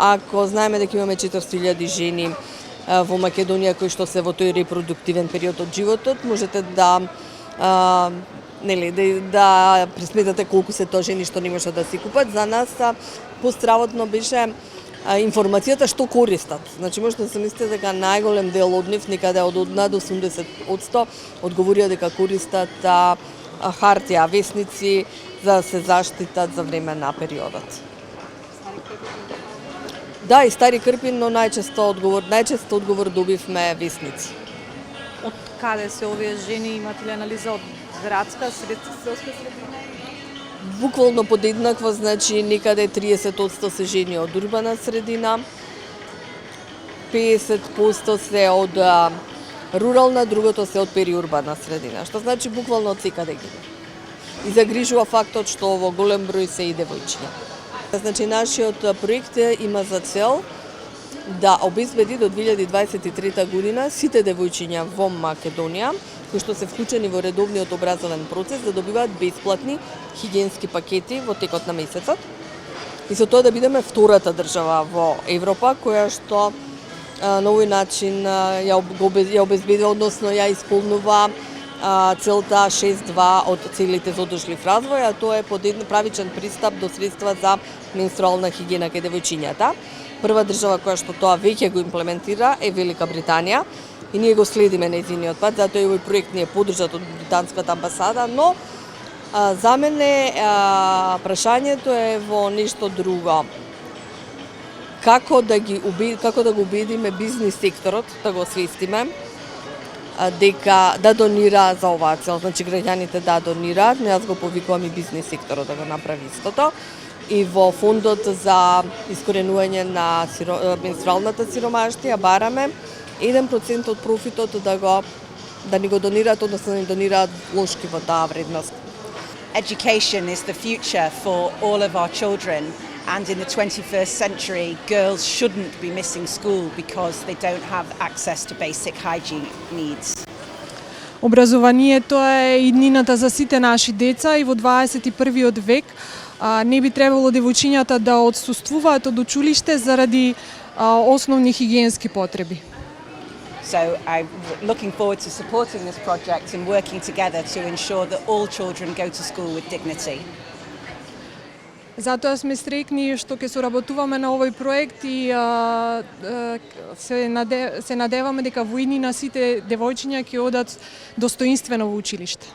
ако знаеме дека имаме 400.000 жени во Македонија кои што се во тој репродуктивен период од животот, можете да да пресметате колку се тоа жени што не можат да си купат. За нас постработно беше информацијата што користат. Значи можете да се мислите дека најголем дел од нив, некаде од над 80%, одговорија дека користат хартија, весници за да се заштитат за време на периодот. Да, и стари крпи, но најчесто одговор добивме весници. Од каде се овие жени, имате ли анализа од градска, селска средина? Буквално подеднакво, значи некаде 30% се жени од урбана средина, 50% се од рурална, другото се од периурбана средина, што значи буквално од секаде ги. И загрижува фактот што во голем број се и девојчиња. Значи нашиот проект има за цел да обезбеди до 2023 година сите девојчиња во Македонија кои што се вклучени во редовниот образовен процес да добиваат бесплатни хигиенски пакети во текот на месецот. И со тоа да бидеме втората држава во Европа која што на овој начин ја обезбедува, односно ја исполнува целта 6.2 од целите за одржлив развој, а тоа е правичен пристап до средства за менструална хигиена кај девојчињата. Прва држава која што тоа веќе го имплементира е Велика Британија и ние го следиме нејзиниот пат, затоа и овој проект ни е поддржат од британската амбасада, но за мене прашањето е во нешто друго. Како да го убедиме бизнис секторот да го освестиме дека да донира за оваа цел, значи граѓаните да донираат, но јас го повикувам и бизнис секторот да го направи истото. И во фондот за искоренување на менструалната сиромаштија бараме 1% од профитот да ни го донираат, односно да ни донираат вложки во таа вредност. Education is the future for all of our children, and in the 21st century girls shouldn't be missing school because they don't have access to basic hygiene needs. Образованието е иднината за сите наши деца и во 21 век не би требало девојчињата да отсуствуваат од училиште заради основни хигиенски потреби. So I'm looking forward to supporting this project and working together to ensure that all children go to school with dignity. Затоа сме среќни што ќе соработуваме на овој проект и се надеваме дека во иднина сите девојчиња ќе одат достоинствено во училиште.